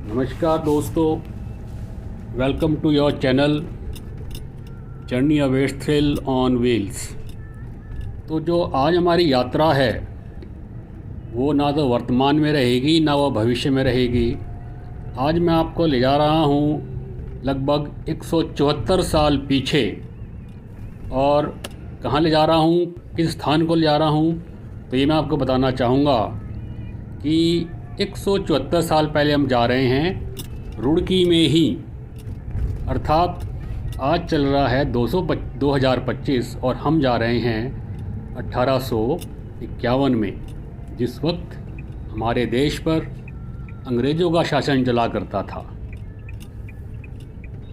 नमस्कार दोस्तों, welcome to your channel journey awaits thrill on wheels. तो जो आज हमारी यात्रा है वो ना तो वर्तमान में रहेगी ना वो भविष्य में रहेगी। आज मैं आपको ले जा रहा हूँ लगभग 174 साल पीछे। और कहाँ ले जा रहा हूँ, किस स्थान को ले जा रहा हूँ, तो ये मैं आपको बताना चाहूँगा कि 174 साल पहले हम जा रहे हैं रुड़की में ही। अर्थात आज चल रहा है 2025 और हम जा रहे हैं 1851 में, जिस वक्त हमारे देश पर अंग्रेज़ों का शासन चला करता था।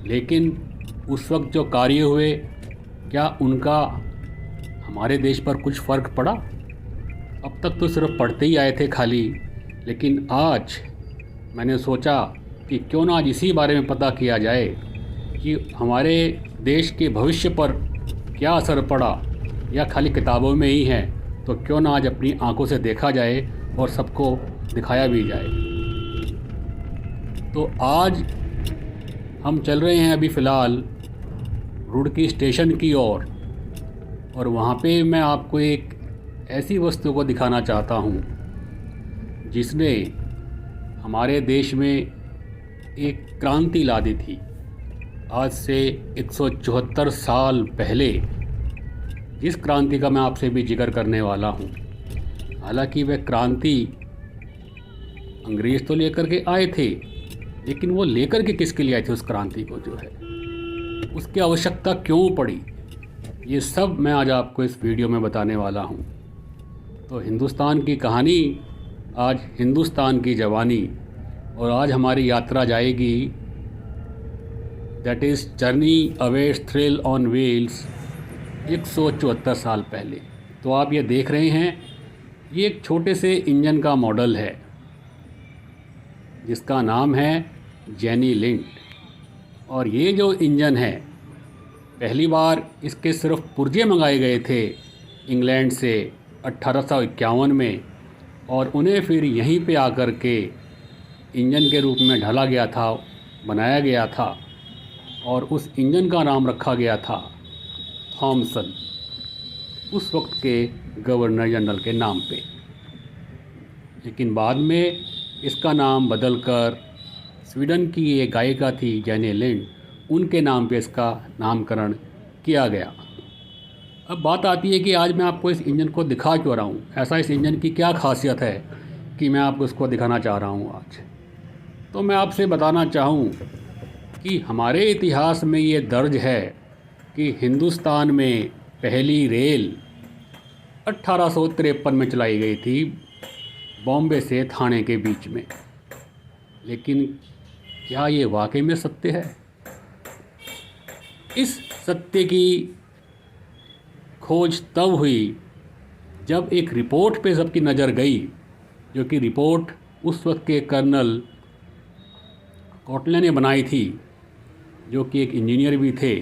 लेकिन उस वक्त जो कार्य हुए, क्या उनका हमारे देश पर कुछ फ़र्क पड़ा? अब तक तो सिर्फ पढ़ते ही आए थे खाली, लेकिन आज मैंने सोचा कि क्यों ना आज इसी बारे में पता किया जाए कि हमारे देश के भविष्य पर क्या असर पड़ा, या खाली किताबों में ही है। तो क्यों ना आज अपनी आंखों से देखा जाए और सबको दिखाया भी जाए। तो आज हम चल रहे हैं अभी फ़िलहाल रुड़की स्टेशन की ओर, और वहाँ पे मैं आपको एक ऐसी वस्तु को दिखाना चाहता हूँ जिसने हमारे देश में एक क्रांति ला दी थी। आज से 174 साल पहले जिस क्रांति का मैं आपसे भी जिक्र करने वाला हूँ। हालांकि वह क्रांति अंग्रेज़ तो लेकर के आए थे, लेकिन वो लेकर के किसके लिए आए थे? उस क्रांति को जो है, उसकी आवश्यकता क्यों पड़ी, ये सब मैं आज आपको इस वीडियो में बताने वाला हूँ। तो हिंदुस्तान की कहानी, आज हिंदुस्तान की जवानी, और आज हमारी यात्रा जाएगी, that is journey awaits thrill on wheels, 174 साल पहले। तो आप ये देख रहे हैं, ये एक छोटे से इंजन का मॉडल है जिसका नाम है जेनी लिंड। और ये जो इंजन है, पहली बार इसके सिर्फ पुर्जे मंगाए गए थे इंग्लैंड से 1851 में, और उन्हें फिर यहीं पे आकर के इंजन के रूप में ढाला गया था, बनाया गया था, और उस इंजन का नाम रखा गया था थॉमसन, उस वक्त के गवर्नर जनरल के नाम पे। लेकिन बाद में इसका नाम बदलकर स्वीडन की एक गायिका थी जेनी लिंड, उनके नाम पे इसका नामकरण किया गया। अब बात आती है कि आज मैं आपको इस इंजन को दिखा क्यों रहा हूँ, ऐसा इस इंजन की क्या खासियत है कि मैं आपको इसको दिखाना चाह रहा हूँ आज। तो मैं आपसे बताना चाहूँ कि हमारे इतिहास में ये दर्ज है कि हिंदुस्तान में पहली रेल 1853 में चलाई गई थी, बॉम्बे से थाने के बीच में। लेकिन क्या ये वाकई में सत्य है? इस सत्य की खोज तब हुई जब एक रिपोर्ट पे सबकी नज़र गई, जो कि रिपोर्ट उस वक्त के कर्नल कॉटले ने बनाई थी, जो कि एक इंजीनियर भी थे,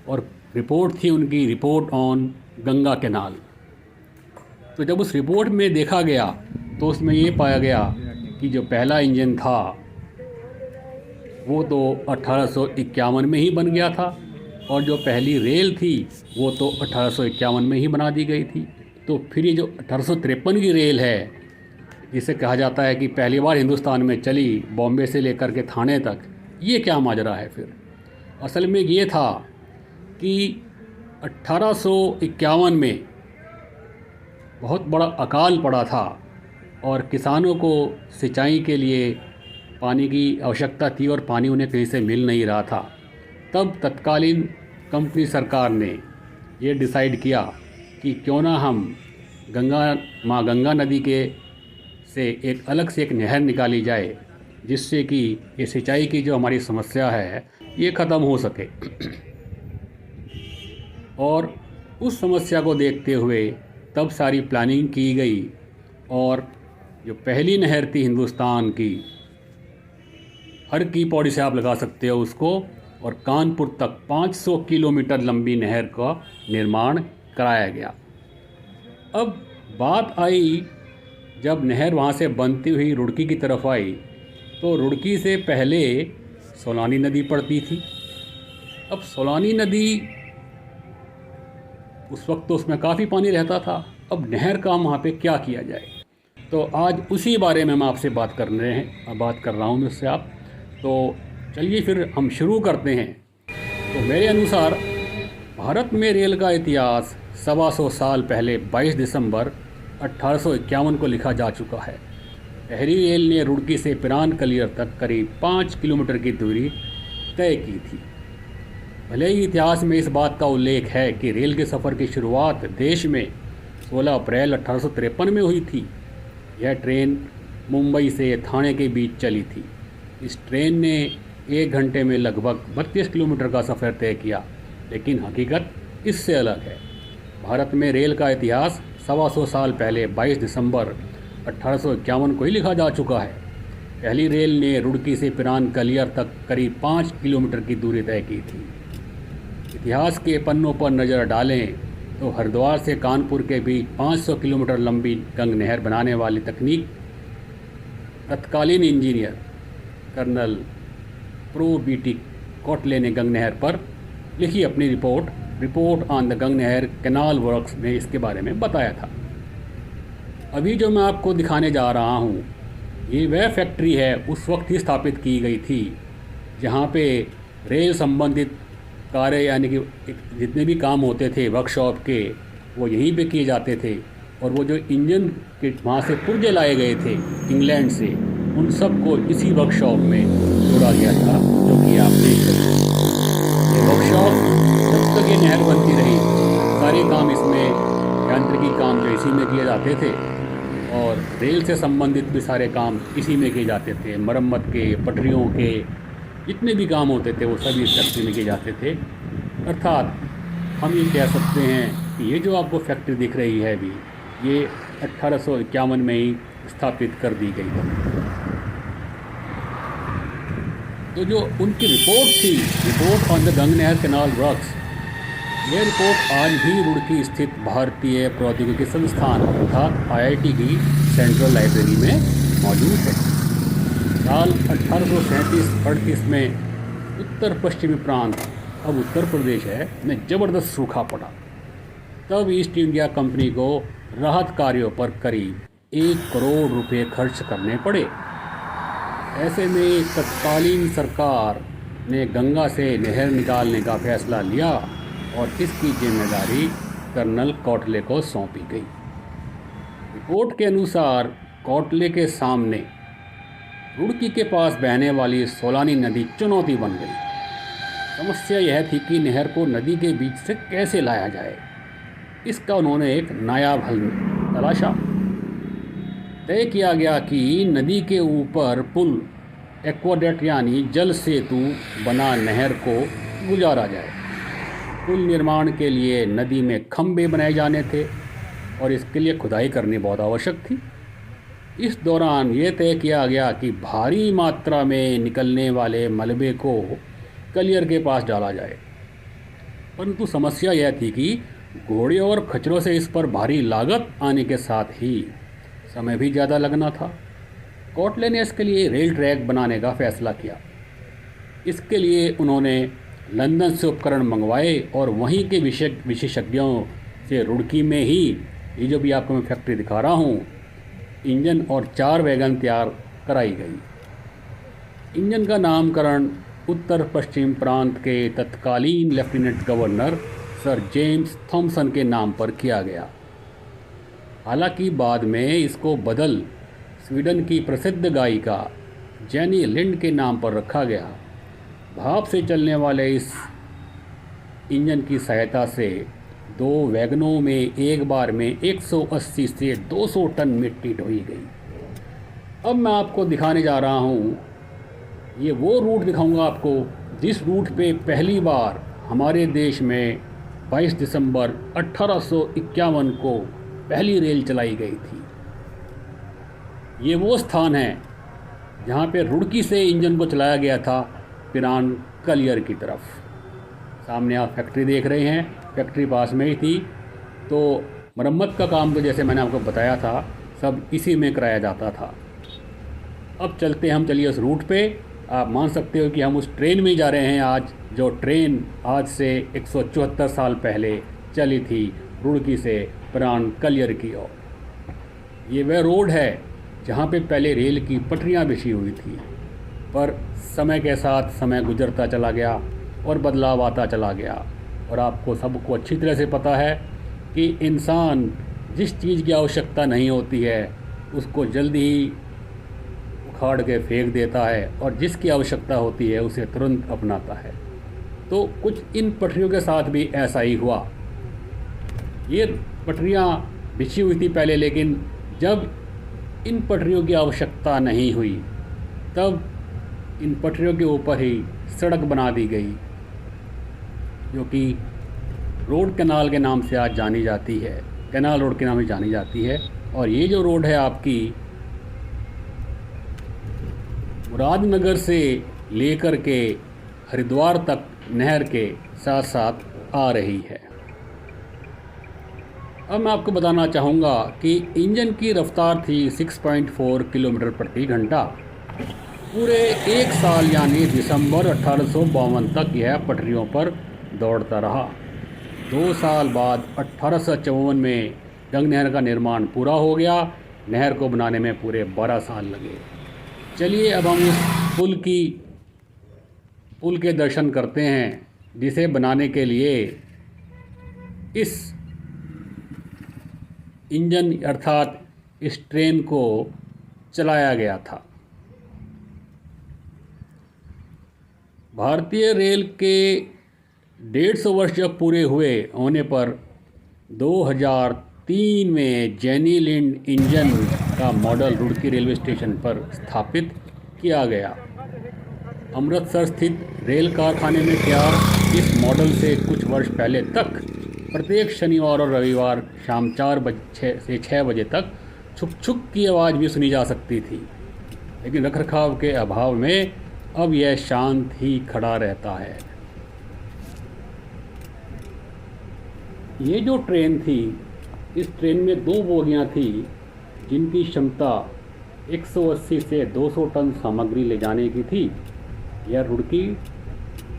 और रिपोर्ट थी उनकी रिपोर्ट ऑन गंगा कैनाल। तो जब उस रिपोर्ट में देखा गया तो उसमें ये पाया गया कि जो पहला इंजन था वो तो 1851 में ही बन गया था, और जो पहली रेल थी वो तो 1851 में ही बना दी गई थी। तो फिर ये जो 1853 की रेल है, जिसे कहा जाता है कि पहली बार हिंदुस्तान में चली बॉम्बे से लेकर के थाने तक, ये क्या माजरा है? फिर असल में ये था कि 1851 में बहुत बड़ा अकाल पड़ा था और किसानों को सिंचाई के लिए पानी की आवश्यकता थी, और पानी उन्हें कहीं से मिल नहीं रहा था। तब तत्कालीन कंपनी सरकार ने ये डिसाइड किया कि क्यों ना हम माँ गंगा नदी के से एक अलग से एक नहर निकाली जाए, जिससे कि ये सिंचाई की जो हमारी समस्या है ये ख़त्म हो सके। और उस समस्या को देखते हुए तब सारी प्लानिंग की गई, और जो पहली नहर थी हिंदुस्तान की, हर की पौड़ी से आप लगा सकते हो उसको, और कानपुर तक 500 किलोमीटर लंबी नहर का निर्माण कराया गया। अब बात आई जब नहर वहाँ से बनती हुई रुड़की की तरफ आई, तो रुड़की से पहले सोलानी नदी पड़ती थी। अब सोलानी नदी उस वक्त तो उसमें काफ़ी पानी रहता था। अब नहर का वहाँ पे क्या किया जाए, तो आज उसी बारे में हम आपसे बात कर रहा हूँ मुझसे आप। तो चलिए फिर हम शुरू करते हैं। तो मेरे अनुसार भारत में रेल का इतिहास 125 साल पहले 22 दिसंबर 1851 को लिखा जा चुका है। पहली रेल ने रुड़की से पिरान कलियर तक करीब 5 किलोमीटर की दूरी तय की थी। भले ही इतिहास में इस बात का उल्लेख है कि रेल के सफ़र की शुरुआत देश में 16 अप्रैल 1853 में हुई थी। यह ट्रेन मुंबई से ठाणे के बीच चली थी। इस ट्रेन ने 1 घंटे में लगभग 32 किलोमीटर का सफ़र तय किया, लेकिन हकीकत इससे अलग है। भारत में रेल का इतिहास 125 साल पहले 22 दिसंबर 1851 को ही लिखा जा चुका है। पहली रेल ने रुड़की से पिरान कलियर तक करीब 5 किलोमीटर की दूरी तय की थी। इतिहास के पन्नों पर नज़र डालें तो हरिद्वार से कानपुर के बीच 500 किलोमीटर लंबी गंग नहर बनाने वाली तकनीक तत्कालीन इंजीनियर कर्नल प्रो बीटी कोटले ने गंग नहर पर लिखी अपनी रिपोर्ट ऑन द गंग नहर कैनाल वर्क्स में इसके बारे में बताया था। अभी जो मैं आपको दिखाने जा रहा हूँ, ये वह फैक्ट्री है उस वक्त ही स्थापित की गई थी जहाँ पे रेल संबंधित कार्य यानी कि जितने भी काम होते थे वर्कशॉप के, वो यहीं पे किए जाते थे। और वो जो इंजन के वहाँ से पुर्जे लाए गए थे इंग्लैंड से, उन सब को इसी वर्कशॉप में जोड़ा गया था, जो कि आप देख सकते हैं। ये वर्कशॉप जब तक ये नहर बनती रही, सारे काम इसमें, यांत्रिकी काम जो इसी में किए जाते थे और रेल से संबंधित भी सारे काम इसी में किए जाते थे। मरम्मत के, पटरियों के जितने भी काम होते थे वो सभी इस फैक्ट्री में किए जाते थे। अर्थात हम ये कह सकते हैं कि ये जो आपको फैक्ट्री दिख रही है अभी, ये 1851 में ही स्थापित कर दी गई थी। तो जो उनकी रिपोर्ट थी, रिपोर्ट ऑन द गंग नहर कैनाल वर्क्स, यह रिपोर्ट आज भी रुड़की स्थित भारतीय प्रौद्योगिकी संस्थान अर्थात IIT की सेंट्रल लाइब्रेरी में मौजूद है। साल 1837-38 में उत्तर पश्चिमी प्रांत, अब उत्तर प्रदेश है, में ज़बरदस्त सूखा पड़ा। तब ईस्ट इंडिया कंपनी को राहत कार्यों पर करीब 1 करोड़ रुपए खर्च करने पड़े। ऐसे में तत्कालीन सरकार ने गंगा से नहर निकालने का फैसला लिया और इसकी जिम्मेदारी कर्नल कोटले को सौंपी गई। रिपोर्ट के अनुसार कोटले के सामने रुड़की के पास बहने वाली सोलानी नदी चुनौती बन गई। समस्या यह थी कि नहर को नदी के बीच से कैसे लाया जाए। इसका उन्होंने एक नायाब हल तलाशा। तय किया गया कि नदी के ऊपर पुल, एक्वाडक्ट यानी जल सेतु बना नहर को गुजारा जाए। पुल निर्माण के लिए नदी में खंभे बनाए जाने थे और इसके लिए खुदाई करनी बहुत आवश्यक थी। इस दौरान ये तय किया गया कि भारी मात्रा में निकलने वाले मलबे को कलियर के पास डाला जाए, परंतु समस्या यह थी कि घोड़े और खच्चरों से इस पर भारी लागत आने के साथ ही समय भी ज़्यादा लगना था। कोटले ने इसके लिए रेल ट्रैक बनाने का फैसला किया। इसके लिए उन्होंने लंदन से उपकरण मंगवाए और वहीं के विशेषज्ञों से रुड़की में ही, ये जो भी आपको मैं फैक्ट्री दिखा रहा हूँ, इंजन और 4 वैगन तैयार कराई गई। इंजन का नामकरण उत्तर पश्चिम प्रांत के तत्कालीन lieutenant governor sir James Thompson के नाम पर किया गया। हालांकि बाद में इसको बदल स्वीडन की प्रसिद्ध गायिका जेनी लिंड के नाम पर रखा गया। भाप से चलने वाले इस इंजन की सहायता से 2 वैगनों में एक बार में 180 से 200 टन मिट्टी ढोई गई। अब मैं आपको दिखाने जा रहा हूँ, ये वो रूट दिखाऊंगा आपको जिस रूट पे पहली बार हमारे देश में 22 दिसंबर 1851 को पहली रेल चलाई गई थी। ये वो स्थान है जहाँ पे रुड़की से इंजन को चलाया गया था पिरान कलियर की तरफ। सामने आप फैक्ट्री देख रहे हैं, फैक्ट्री पास में ही थी। तो मरम्मत का काम तो जैसे मैंने आपको बताया था सब इसी में कराया जाता था। अब चलते हम, चलिए उस रूट पे। आप मान सकते हो कि हम उस ट्रेन में जा रहे हैं आज, जो ट्रेन आज से 174 साल पहले चली थी रुड़की से प्राण कलियर की ओर। ये वह रोड है जहाँ पे पहले रेल की पटरियाँ बिछी हुई थी, पर समय के साथ समय गुजरता चला गया और बदलाव आता चला गया। और आपको सबको अच्छी तरह से पता है कि इंसान जिस चीज़ की आवश्यकता नहीं होती है उसको जल्दी ही उखाड़ के फेंक देता है, और जिसकी आवश्यकता होती है उसे तुरंत अपनाता है। तो कुछ इन पटरियों के साथ भी ऐसा ही हुआ। ये पटरियाँ बिछी हुई थी पहले, लेकिन जब इन पटरियों की आवश्यकता नहीं हुई तब इन पटरियों के ऊपर ही सड़क बना दी गई, जो कि रोड कैनाल के नाम से आज जानी जाती है, कैनाल रोड के नाम से जानी जाती है। और ये जो रोड है आपकी मुरादनगर से लेकर के हरिद्वार तक नहर के साथ साथ आ रही है। अब मैं आपको बताना चाहूँगा कि इंजन की रफ्तार थी 6.4 किलोमीटर प्रति घंटा। पूरे एक साल यानी दिसंबर 1852 तक यह पटरियों पर दौड़ता रहा। 2 साल बाद 1854 में गंग नहर का निर्माण पूरा हो गया। नहर को बनाने में पूरे 12 साल लगे। चलिए अब हम उस पुल के दर्शन करते हैं, जिसे बनाने के लिए इस इंजन अर्थात इस ट्रेन को चलाया गया था। भारतीय रेल के 150 वर्ष जब पूरे होने पर 2003 में जेनी लिंड इंजन का मॉडल रुड़की रेलवे स्टेशन पर स्थापित किया गया। अमृतसर स्थित रेल कारखाने में तैयार इस मॉडल से कुछ वर्ष पहले तक प्रत्येक शनिवार और रविवार शाम 4 से 6 बजे तक छुक छुक की आवाज़ भी सुनी जा सकती थी, लेकिन रखरखाव के अभाव में अब यह शांत ही खड़ा रहता है। ये जो ट्रेन थी, इस ट्रेन में 2 बोगियां थी जिनकी क्षमता 180 से 200 टन सामग्री ले जाने की थी।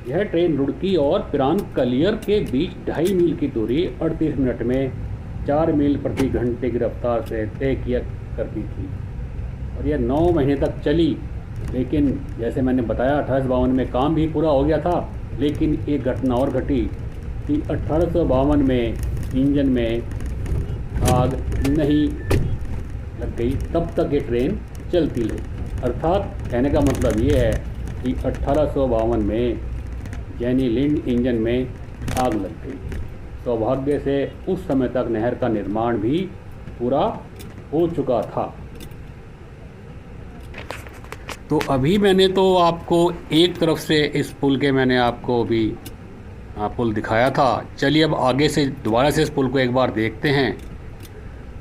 यह ट्रेन रुड़की और पिरान कलियर के बीच 2.5 मील की दूरी 38 मिनट में 4 मील प्रति घंटे की रफ्तार से तय किया करती थी, और यह 9 महीने तक चली। लेकिन जैसे मैंने बताया 1852 में काम भी पूरा हो गया था, लेकिन एक घटना और घटी कि 1852 में इंजन में आग नहीं लग गई, तब तक ये ट्रेन चलती रही। अर्थात कहने का मतलब ये है कि 1852 में जेनी लिंड इंजन में आग लग गई। सौभाग्य से उस समय तक नहर का निर्माण भी पूरा हो चुका था। तो अभी मैंने तो आपको एक तरफ से इस पुल के मैंने आपको अभी पुल दिखाया था। चलिए अब आगे से दोबारा से इस पुल को एक बार देखते हैं,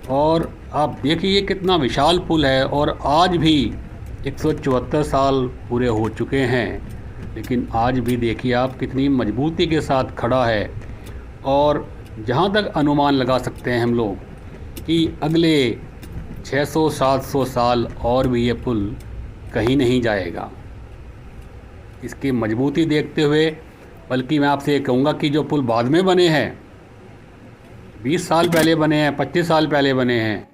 और आप देखिए कितना विशाल पुल है। और आज भी 174 साल पूरे हो चुके हैं, लेकिन आज भी देखिए आप कितनी मजबूती के साथ खड़ा है। और जहाँ तक अनुमान लगा सकते हैं हम लोग कि अगले 600-700 साल और भी ये पुल कहीं नहीं जाएगा। इसकी मजबूती देखते हुए, बल्कि मैं आपसे ये कहूँगा कि जो पुल बाद में बने हैं, 20 साल पहले बने हैं, 25 साल पहले बने हैं,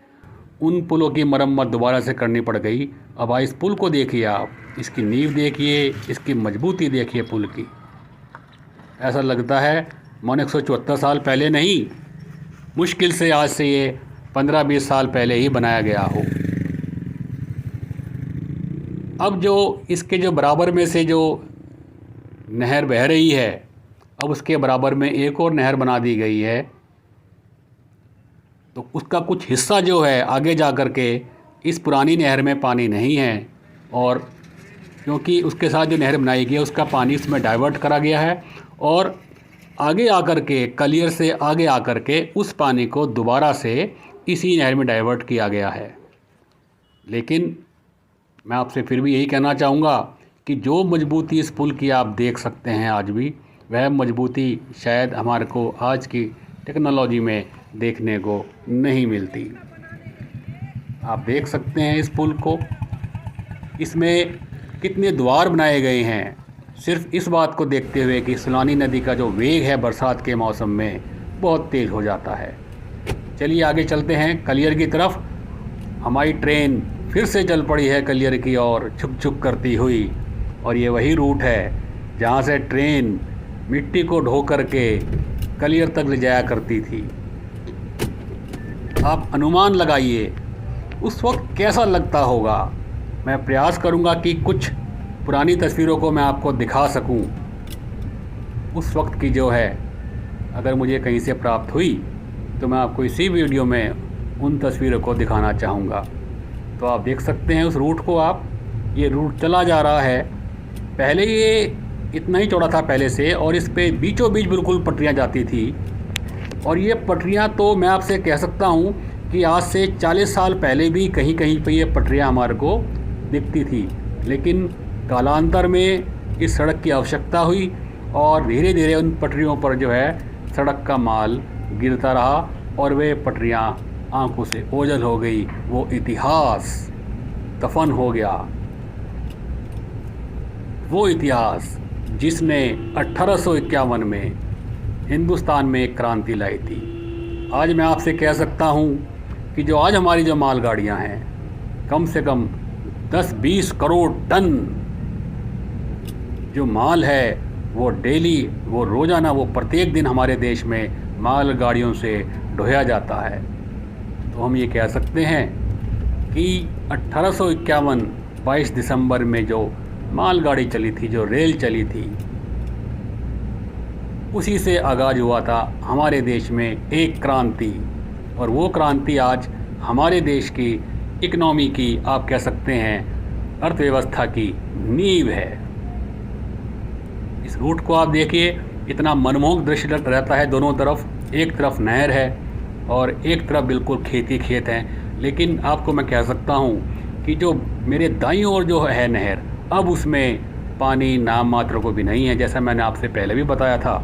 उन पुलों की मरम्मत दोबारा से करनी पड़ गई। अब इस पुल को देखिए आप, इसकी नींव देखिए, इसकी मजबूती देखिए पुल की। ऐसा लगता है मानो 174 साल पहले नहीं, मुश्किल से आज से ये 15-20 साल पहले ही बनाया गया हो। अब जो इसके जो बराबर में से जो नहर बह रही है, अब उसके बराबर में एक और नहर बना दी गई है। तो उसका कुछ हिस्सा जो है आगे जा कर के इस पुरानी नहर में पानी नहीं है, और क्योंकि उसके साथ जो नहर बनाई गई है उसका पानी इसमें डाइवर्ट करा गया है, और आगे आकर के कलियर से आगे आकर के उस पानी को दोबारा से इसी नहर में डाइवर्ट किया गया है। लेकिन मैं आपसे फिर भी यही कहना चाहूँगा कि जो मजबूती इस पुल की आप देख सकते हैं आज भी, वह मजबूती शायद हमारे को आज की टेक्नोलॉजी में देखने को नहीं मिलती। आप देख सकते हैं इस पुल को, इसमें कितने द्वार बनाए गए हैं, सिर्फ इस बात को देखते हुए कि सलानी नदी का जो वेग है बरसात के मौसम में बहुत तेज़ हो जाता है। चलिए आगे चलते हैं कलियर की तरफ। हमारी ट्रेन फिर से चल पड़ी है कलियर की ओर छुक छुक करती हुई, और ये वही रूट है जहाँ से ट्रेन मिट्टी को ढो करके कलियर तक ले जाया करती थी। आप अनुमान लगाइए उस वक्त कैसा लगता होगा। मैं प्रयास करूँगा कि कुछ पुरानी तस्वीरों को मैं आपको दिखा सकूँ उस वक्त की जो है, अगर मुझे कहीं से प्राप्त हुई तो मैं आपको इसी वीडियो में उन तस्वीरों को दिखाना चाहूँगा। तो आप देख सकते हैं उस रूट को। आप ये रूट चला जा रहा है, पहले ये इतना ही चौड़ा था पहले से, और इस पे बीचों बीच बिल्कुल पटरियाँ जाती थी। और ये पटरियाँ तो मैं आपसे कह सकता हूँ कि आज से 40 साल पहले भी कहीं कहीं पे ये पटरियाँ हमारे को दिखती थी, लेकिन कालांतर में इस सड़क की आवश्यकता हुई और धीरे धीरे उन पटरियों पर जो है सड़क का माल गिरता रहा और वे पटरियाँ आंखों से ओझल हो गई। वो इतिहास दफन हो गया, वो इतिहास जिसने 1851 में हिंदुस्तान में एक क्रांति लाई थी। आज मैं आपसे कह सकता हूँ कि जो आज हमारी जो मालगाड़ियाँ हैं, कम से कम 10-20 करोड़ टन जो माल है वो डेली, वो रोज़ाना, वो प्रत्येक दिन हमारे देश में मालगाड़ियों से ढोया जाता है। तो हम ये कह सकते हैं कि 1851 22 दिसंबर में जो मालगाड़ी चली थी, जो रेल चली थी, उसी से आगाज़ हुआ था हमारे देश में एक क्रांति। और वो क्रांति आज हमारे देश की इकनॉमी की, आप कह सकते हैं अर्थव्यवस्था की नींव है। इस रूट को आप देखिए, इतना मनमोहक दृश्य रहता है। दोनों तरफ, एक तरफ नहर है और एक तरफ बिल्कुल खेती खेत हैं। लेकिन आपको मैं कह सकता हूँ कि जो मेरे दाईं ओर जो है नहर, अब उसमें पानी नाम मात्र को भी नहीं है। जैसा मैंने आपसे पहले भी बताया था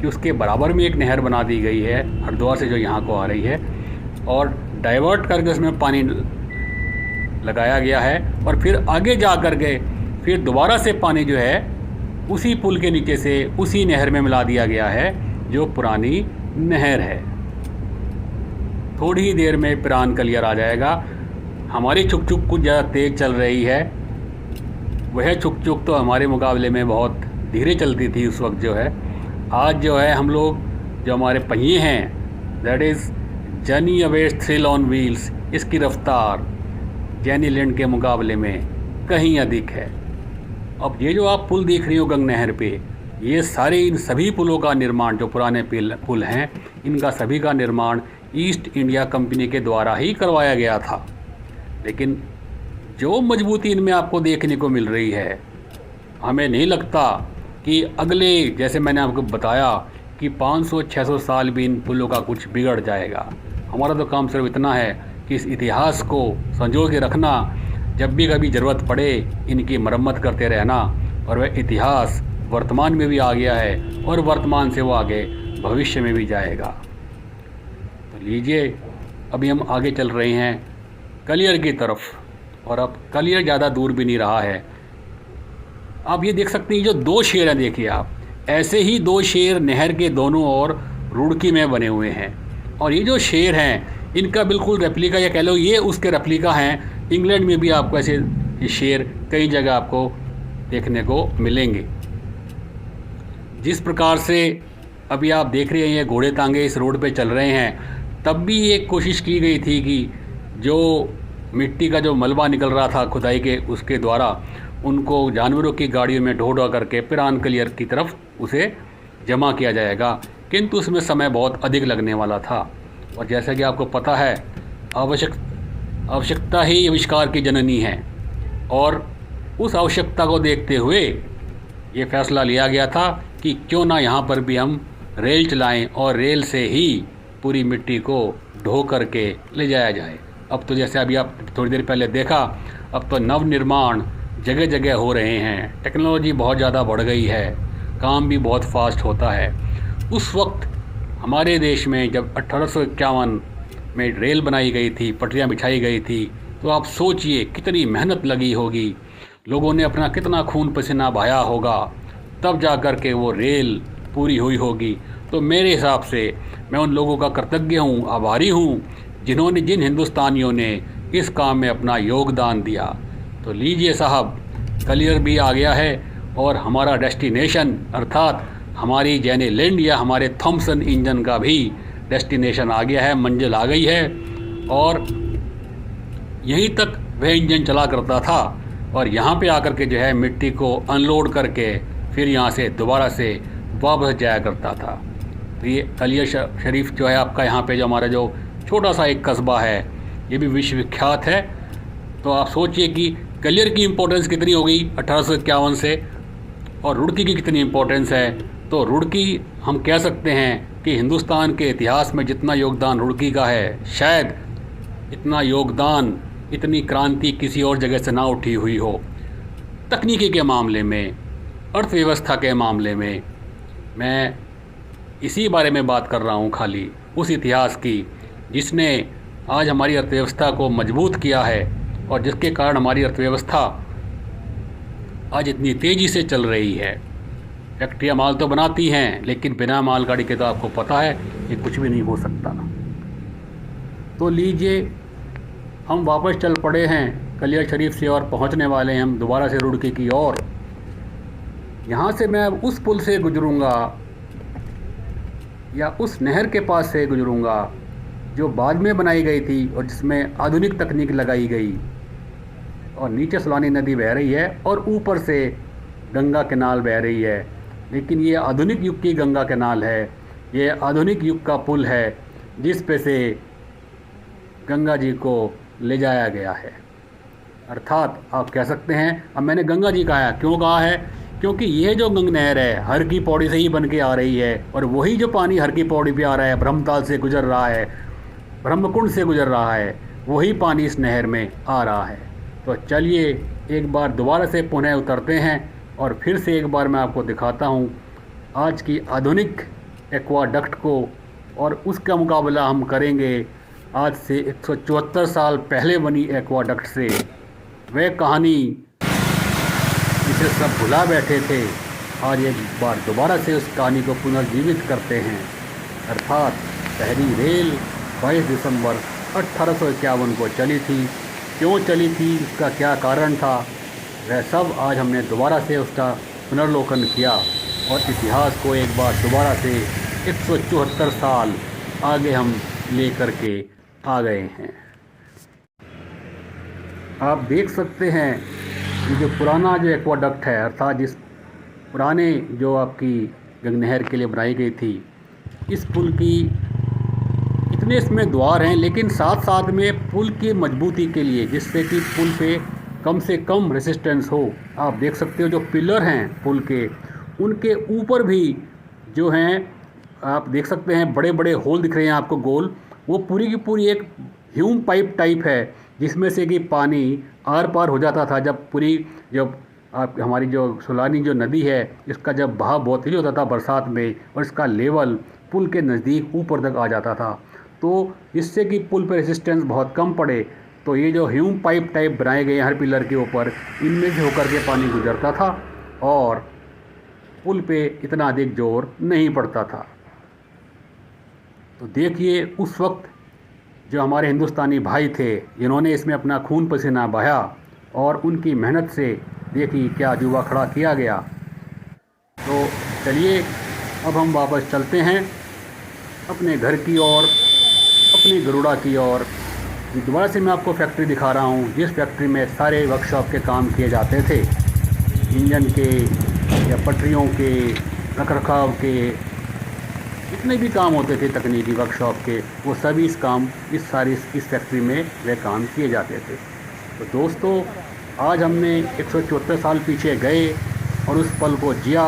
कि उसके बराबर में एक नहर बना दी गई है हरिद्वार से जो यहाँ को आ रही है, और डाइवर्ट करके उसमें पानी लगाया गया है, और फिर आगे जा कर के फिर दोबारा से पानी जो है उसी पुल के नीचे से उसी नहर में मिला दिया गया है जो पुरानी नहर है। थोड़ी ही देर में पिरान कलियर आ जाएगा। हमारी छुक छुक कुछ ज़्यादा तेज़ चल रही है, वह छुक छुक तो हमारे मुकाबले में बहुत धीरे चलती थी उस वक्त जो है। आज जो है हम लोग, जो हमारे पहिए हैं, that is journey Awez thrill on wheels, इसकी रफ्तार जेनी लिंड के मुकाबले में कहीं अधिक है। अब ये जो आप पुल देख रही हो गंगा नहर पे, ये सारे, इन सभी पुलों का निर्माण, जो पुराने पुल हैं, इनका सभी का निर्माण ईस्ट इंडिया कंपनी के द्वारा ही करवाया गया था। लेकिन जो मजबूती इनमें आपको देखने को मिल रही है, हमें नहीं लगता कि अगले, जैसे मैंने आपको बताया कि 500-600 साल भी इन पुलों का कुछ बिगड़ जाएगा। हमारा तो काम सिर्फ इतना है कि इस इतिहास को संजो के रखना, जब भी कभी ज़रूरत पड़े इनकी मरम्मत करते रहना। और वह इतिहास वर्तमान में भी आ गया है और वर्तमान से वो आगे भविष्य में भी जाएगा। तो लीजिए, अभी हम आगे चल रहे हैं कलियर की तरफ, और अब कलियर ज़्यादा दूर भी नहीं रहा है। आप ये देख सकते हैं, जो दो शेर हैं, देखिए आप, ऐसे ही दो शेर नहर के दोनों ओर रुड़की में बने हुए हैं। और ये जो शेर हैं, इनका बिल्कुल रेप्लिका, या कह लो ये उसके रेप्लिका हैं। इंग्लैंड में भी आपको ऐसे शेर कई जगह आपको देखने को मिलेंगे। जिस प्रकार से अभी आप देख रहे हैं ये घोड़े तांगे इस रोड पे चल रहे हैं, तब भी एक कोशिश की गई थी कि जो मिट्टी का जो मलबा निकल रहा था खुदाई के, उसके द्वारा उनको जानवरों की गाड़ियों में ढो ढो करके पिरान कलियर की तरफ उसे जमा किया जाएगा। किंतु उसमें समय बहुत अधिक लगने वाला था। और जैसा कि आपको पता है, आवश्यकता ही आविष्कार की जननी है, और उस आवश्यकता को देखते हुए ये फैसला लिया गया था कि क्यों ना यहाँ पर भी हम रेल चलाएं और रेल से ही पूरी मिट्टी को ढो करके ले जाया जाए। अब तो जैसे अभी आप थोड़ी देर पहले देखा, अब तो नव निर्माण जगह जगह हो रहे हैं। टेक्नोलॉजी बहुत ज़्यादा बढ़ गई है, काम भी बहुत फास्ट होता है। उस वक्त हमारे देश में जब 1851 में रेल बनाई गई थी, पटरियां बिछाई गई थी, तो आप सोचिए कितनी मेहनत लगी होगी लोगों ने अपना कितना खून पसीना बहाया होगा, तब जा कर के वो रेल पूरी हुई होगी। तो मेरे हिसाब से मैं उन लोगों का कृतज्ञ हूँ, आभारी हूँ, जिन हिंदुस्तानियों ने इस काम में अपना योगदान दिया। तो लीजिए साहब, कलियर भी आ गया है और हमारा डेस्टिनेशन अर्थात हमारी जेनी लिंड या हमारे थॉमसन इंजन का भी डेस्टिनेशन आ गया है, मंजिल आ गई है। और यहीं तक वह इंजन चला करता था और यहाँ पे आकर के जो है मिट्टी को अनलोड करके फिर यहाँ से दोबारा से वापस जाया करता था। तो ये कलियर शरीफ जो है आपका, यहाँ पे जो हमारा जो छोटा सा एक कस्बा है, ये भी विश्व विख्यात है। तो आप सोचिए कि कलियर की इम्पोर्टेंस कितनी हो गई 1851 से, और रुड़की की कितनी इम्पोर्टेंस है। तो रुड़की हम कह सकते हैं कि हिंदुस्तान के इतिहास में जितना योगदान रुड़की का है, शायद इतना योगदान, इतनी क्रांति किसी और जगह से ना उठी हुई हो। तकनीकी के मामले में, अर्थव्यवस्था के मामले में मैं इसी बारे में बात कर रहा हूँ, खाली उस इतिहास की जिसने आज हमारी अर्थव्यवस्था को मजबूत किया है और जिसके कारण हमारी अर्थव्यवस्था आज इतनी तेज़ी से चल रही है। फैक्ट्रियाँ माल तो बनाती हैं, लेकिन बिना मालगाड़ी के तो आपको पता है कि कुछ भी नहीं हो सकता। तो लीजिए, हम वापस चल पड़े हैं कलियर शरीफ से और पहुंचने वाले हैं हम दोबारा से रुड़की की ओर। यहाँ से मैं उस पुल से गुजरूंगा या उस नहर के पास से गुजरूंगा जो बाद में बनाई गई थी और जिसमें आधुनिक तकनीक लगाई गई, और नीचे सुलानी नदी बह रही है और ऊपर से गंगा कैनाल बह रही है। लेकिन ये आधुनिक युग की गंगा कैनाल है, ये आधुनिक युग का पुल है जिस पे से गंगा जी को ले जाया गया है। अर्थात आप कह सकते हैं, अब मैंने गंगा जी कहा है, क्यों कहा है? क्योंकि ये जो गंग नहर है हर की पौड़ी से ही बन के आ रही है, और वही जो पानी हर की पौड़ी पे आ रहा है, ब्रह्मताल से गुजर रहा है, ब्रह्मकुंड से गुजर रहा है, वही पानी इस नहर में आ रहा है। तो चलिए एक बार दोबारा से पुनः उतरते हैं और फिर से एक बार मैं आपको दिखाता हूँ आज की आधुनिक एक्वाडक्ट को, और उसका मुकाबला हम करेंगे आज से 174 साल पहले बनी एक्वाडक्ट से। वह कहानी जिसे सब भुला बैठे थे, आज एक बार दोबारा से उस कहानी को पुनर्जीवित करते हैं। अर्थात पहली रेल 22 दिसंबर 1851 को चली थी। क्यों चली थी, उसका क्या कारण था, वह सब आज हमने दोबारा से उसका पुनर्लोकन किया और इतिहास को एक बार दोबारा से 174 साल आगे हम लेकर के आ गए हैं। आप देख सकते हैं कि जो पुराना जो एक्वाडक्ट है, अर्थात जिस पुराने जो आपकी गंग नहर के लिए बनाई गई थी, इस पुल की इतने इसमें द्वार हैं, लेकिन साथ साथ में पुल की मजबूती के लिए, जिससे कि पुल पे कम से कम रेसिस्टेंस हो, आप देख सकते हो जो पिलर हैं पुल के, उनके ऊपर भी जो हैं आप देख सकते हैं बड़े बड़े होल दिख रहे हैं आपको गोल। वो पूरी की पूरी एक ह्यूम पाइप टाइप है जिसमें से कि पानी आर पार हो जाता था। जब आप हमारी जो सुलानी जो नदी है, इसका जब बहाव बहुत तेज होता था बरसात में और इसका लेवल पुल के नज़दीक ऊपर तक आ जाता था, तो जिससे कि पुल पर रेसिस्टेंस बहुत कम पड़े, तो ये जो ह्यूम पाइप टाइप बनाए गए हर पिलर के ऊपर, इनमें से होकर के पानी गुजरता था और पुल पे इतना अधिक जोर नहीं पड़ता था। तो देखिए उस वक्त जो हमारे हिंदुस्तानी भाई थे जिन्होंने इसमें अपना खून पसीना बहाया, और उनकी मेहनत से देखिए क्या अजूबा खड़ा किया गया। तो चलिए अब हम वापस चलते हैं अपने घर की ओर, अपनी गरुड़ा की ओर। दोबारा से मैं आपको फैक्ट्री दिखा रहा हूँ जिस फैक्ट्री में सारे वर्कशॉप के काम किए जाते थे, इंजन के या पटरियों के, रखरखाव के, जितने भी काम होते थे तकनीकी वर्कशॉप के, वो सभी इस फैक्ट्री में वे काम किए जाते थे। तो दोस्तों, आज हमने 174 साल पीछे गए और उस पल को जिया,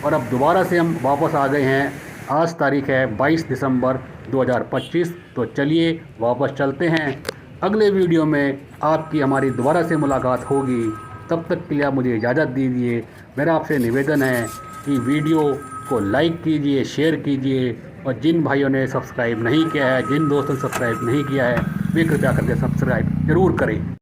और अब दोबारा से हम वापस आ गए हैं। आज तारीख़ है 22 दिसंबर 2025। तो चलिए वापस चलते हैं। अगले वीडियो में आपकी हमारी दोबारा से मुलाकात होगी। तब तक के लिए आप मुझे इजाज़त दीजिए। मेरा आपसे निवेदन है कि वीडियो को लाइक कीजिए, शेयर कीजिए, और जिन भाइयों ने सब्सक्राइब नहीं किया है, जिन दोस्तों ने सब्सक्राइब नहीं किया है, वे कृपया करके सब्सक्राइब ज़रूर करें।